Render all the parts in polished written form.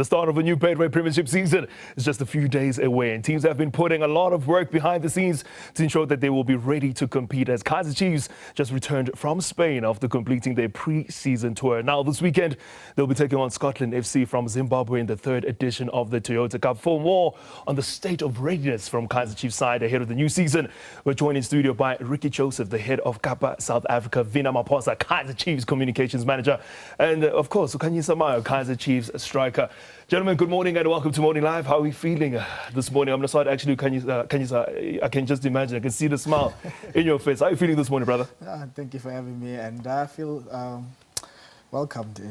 The start of a new Betway Premiership season is just a few days away, and teams have been putting a lot of work behind the scenes to ensure that they will be ready to compete, as Kaizer Chiefs just returned from Spain after completing their pre-season tour. Now this weekend, they'll be taking on Scottland FC from Zimbabwe in the third edition of the Toyota Cup. For more on the state of readiness from Kaizer Chiefs side ahead of the new season, we're joined in studio by Ricky Joseph, the head of Kappa South Africa, Vina Maposa, Kaizer Chiefs communications manager, and of course, Kaizer Samayo, Kaizer Chiefs striker. Gentlemen, good morning and welcome to Morning Live. How are we feeling this morning? I'm going to start actually, I can just imagine, I can see the smile in your face. How are you feeling this morning, brother? Thank you for having me, and I feel welcomed,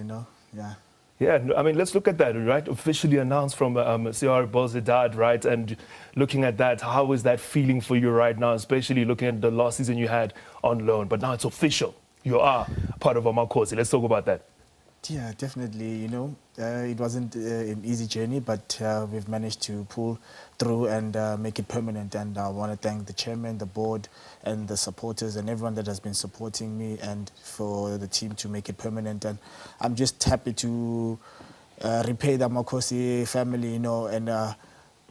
yeah. Yeah, I mean, let's look at that, right? Officially announced from CR Bozidad, right? And looking at that, how is that feeling for you right now, especially looking at the last season you had on loan, but now it's official. You are part of Amakosi. Let's talk about that. Yeah, definitely. It wasn't an easy journey, but we've managed to pull through and make it permanent. And I want to thank the chairman, the board, and the supporters, and everyone that has been supporting me, and for the team to make it permanent. And I'm just happy to repay the Makosi family, and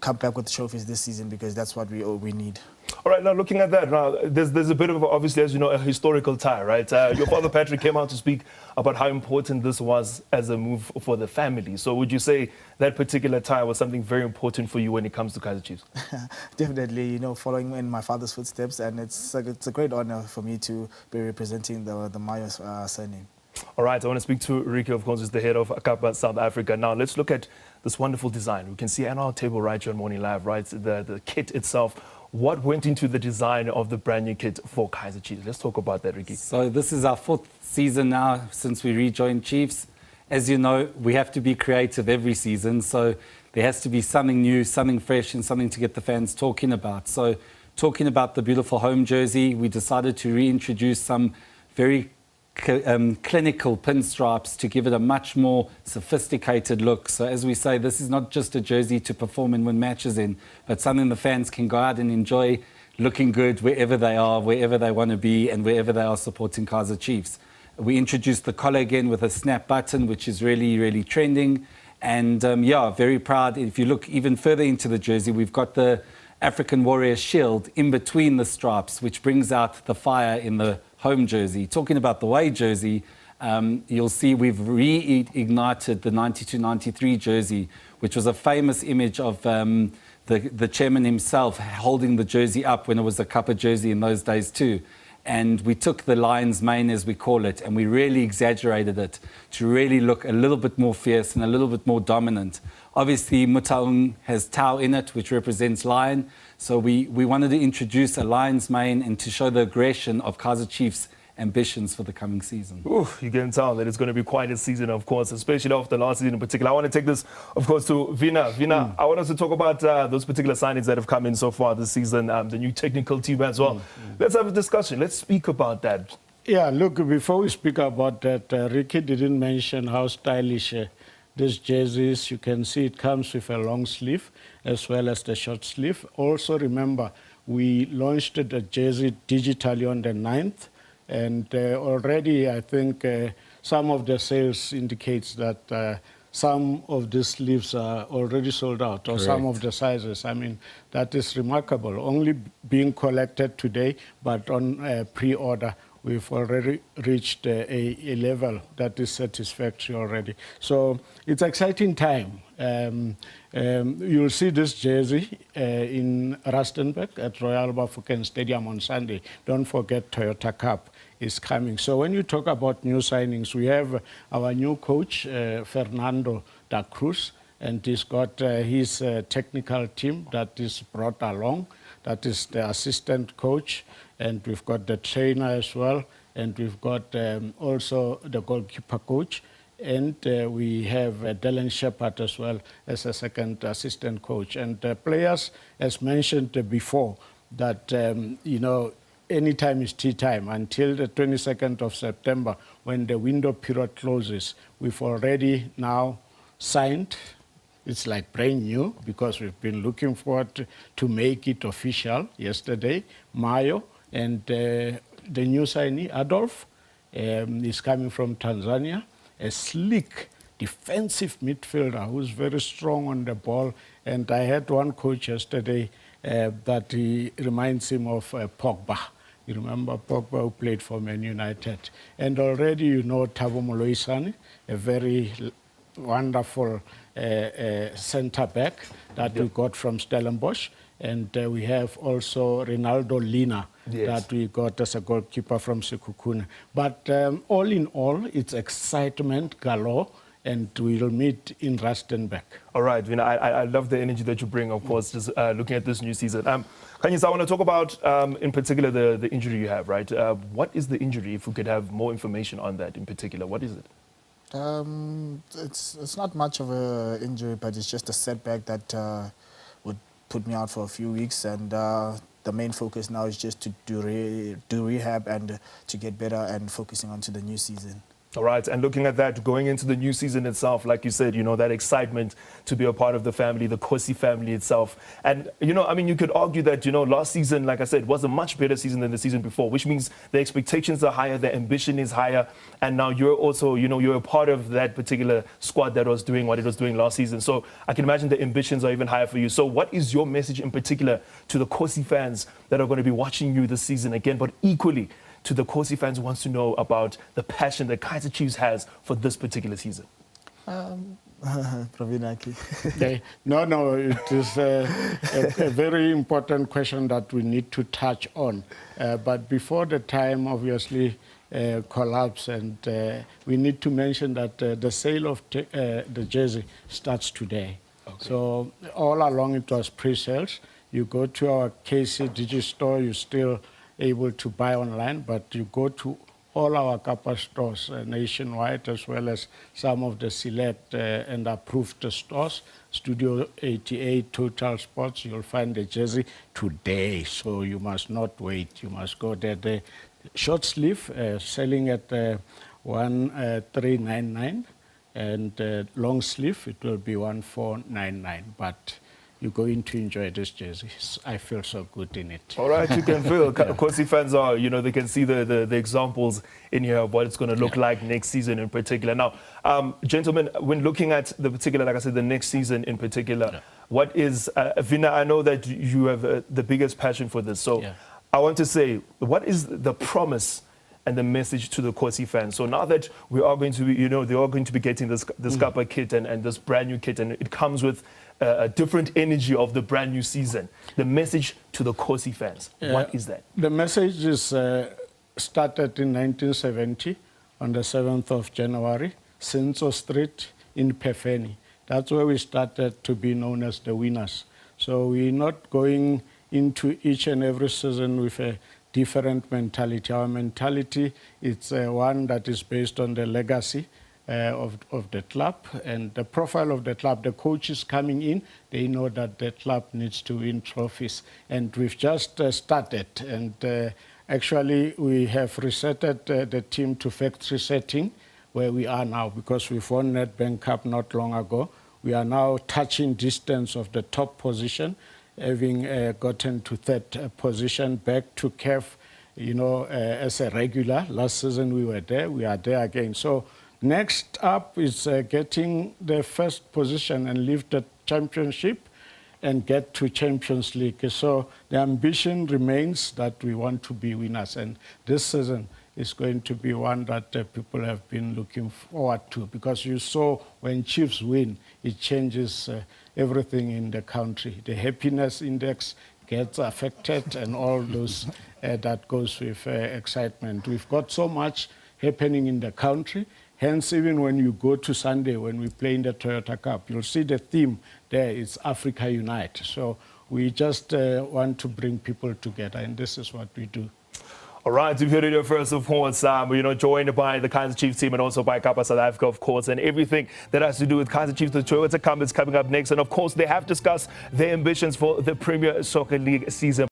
come back with trophies this season, because that's what we need. All right, now looking at that, now there's a bit of, obviously, as you know, a historical tie, right? Your father, Patrick, came out to speak about how important this was as a move for the family. So would you say that particular tie was something very important for you when it comes to Kaizer Chiefs? Definitely, following in my father's footsteps, and it's a great honor for me to be representing the Mayo surname. All right, I want to speak to Ricky, of course, who's the head of Kappa South Africa. Now, let's look at this wonderful design. We can see on our table right here on Morning Live, right, the kit itself. What went into the design of the brand new kit for Kaizer Chiefs? Let's talk about that, Ricky. So this is our 4th season now since we rejoined Chiefs. As you know, we have to be creative every season, so there has to be something new, something fresh, and something to get the fans talking about. So talking about the beautiful home jersey, we decided to reintroduce some very clinical pinstripes to give it a much more sophisticated look. So as we say, this is not just a jersey to perform and win matches in, but something the fans can go out and enjoy looking good wherever they are, wherever they want to be, and wherever they are supporting Kaizer Chiefs. We introduced the collar again with a snap button, which is really, really trending. And yeah, very proud. If you look even further into the jersey, we've got the African Warrior shield in between the stripes, which brings out the fire in the home jersey. Talking about the away jersey, you'll see we've reignited the 92-93 jersey, which was a famous image of the chairman himself holding the jersey up when it was a Kappa jersey in those days too. And we took the lion's mane, as we call it, and we really exaggerated it to really look a little bit more fierce and a little bit more dominant. Obviously, Mutaung has Tau in it, which represents lion. So we wanted to introduce a lion's mane and to show the aggression of Kaizer Chiefs' ambitions for the coming season. Ooh, you can tell that it's going to be quite a season, of course, especially after last season in particular. I want to take this, of course, to Vina. Vina, I want us to talk about those particular signings that have come in so far this season, the new technical team as well. Let's have a discussion. Let's speak about that. Yeah, look, before we speak about that, Ricky didn't mention how stylish this jersey is. You can see it comes with a long sleeve as well as the short sleeve. Also, remember, we launched the jersey digitally on the 9th. And already, I think some of the sales indicates that some of the sleeves are already sold out, or Correct. Some of the sizes. I mean, that is remarkable. Only being collected today, but on pre-order, we've already reached a level that is satisfactory already. So it's exciting time. You'll see this jersey in Rustenburg at Royal Bafokeng Stadium on Sunday. Don't forget Toyota Cup is coming. So when you talk about new signings, we have our new coach, Fernando da Cruz, and he's got his technical team that is brought along. That is the assistant coach, and we've got the trainer as well, and we've got also the goalkeeper coach, and we have Dylan Shepherd as well as a second assistant coach. And players, as mentioned before, that, anytime is tea time until the 22nd of September, when the window period closes. We've already now signed. It's like brand new, because we've been looking forward to make it official yesterday. Mayo and the new signee, Adolf, is coming from Tanzania. A sleek defensive midfielder who's very strong on the ball. And I had one coach yesterday that he reminds him of Pogba. You remember Pogba, who played for Man United. And already you know Thabo Moloisane, a very wonderful centre-back that we got from Stellenbosch. And we have also Ronaldo Lina that we got as a goalkeeper from Sekhukhune. But all in all, it's excitement galore, and we'll meet in Rustenburg. All right, Vina, I love the energy that you bring, of course, just looking at this new season. Kanyisa, I want to talk about, in particular, the injury you have, right? What is the injury, if we could have more information on that in particular? What is it? It's not much of an injury, but it's just a setback that would put me out for a few weeks. And the main focus now is just to do rehab and to get better and focusing on to the new season. All right, and looking at that, going into the new season itself, like you said, you know, that excitement to be a part of the family, the Kosi family itself. And, you know, I mean, you could argue that, you know, last season, like I said, was a much better season than the season before, which means the expectations are higher, the ambition is higher. And now you're also, you know, you're a part of that particular squad that was doing what it was doing last season. So I can imagine the ambitions are even higher for you. So what is your message in particular to the Kosi fans that are going to be watching you this season again, but equally to the Kosi fans who wants to know about the passion that Kaizer Chiefs has for this particular season? Pravinaki. No, it is a very important question that we need to touch on. But before the time, obviously, collapse, and we need to mention that the sale of the jersey starts today. Okay. So all along it was pre-sales. You go to our KC Digistore, you still able to buy online, but you go to all our Kappa stores nationwide, as well as some of the select and approved stores, Studio 88, Total Sports, you'll find the jersey today. So you must not wait. You must go there. The short sleeve selling at 1399, and long sleeve, it will be 1499. But you're going to enjoy this jersey. I feel so good in it. All right, you can feel. Kosi fans are, you know, they can see the examples in here of what it's going to look like next season in particular. Now, gentlemen, when looking at the particular, like I said, the next season in particular, what is, Vina, I know that you have the biggest passion for this. So I want to say, what is the promise and the message to the Kosi fans? So now that we are going to be, you know, they are going to be getting this Kappa kit and this brand new kit, and it comes with a different energy of the brand new season. The message to the Kosi fans, what is that? The message is started in 1970 on the 7th of January, Senso Street in Pefeni. That's where we started to be known as the winners. So we're not going into each and every season with a different mentality. Our mentality is one that is based on the legacy of the club and the profile of the club. The coaches coming in, they know that the club needs to win trophies. And we've just started. And actually, we have resetted the team to factory setting where we are now, because we've won Nedbank Cup not long ago. We are now touching distance of the top position, having gotten to third position, back to CAF, you know, as a regular. Last season we were there, we are there again. So next up is getting the first position and lift the championship and get to Champions League. So the ambition remains that we want to be winners. And this season is going to be one that people have been looking forward to, because you saw when Chiefs win, it changes everything in the country. The happiness index gets affected and all those that goes with excitement. We've got so much happening in the country. Hence, even when you go to Sunday, when we play in the Toyota Cup, you'll see the theme there is Africa Unite. So we just want to bring people together, and this is what we do. All right, you've heard it here first, of course, you know, joined by the Kaizer Chiefs team and also by Kappa South Africa, of course, and everything that has to do with Kaizer Chiefs. The Toyota Cup is coming up next, and of course, they have discussed their ambitions for the Premier Soccer League season.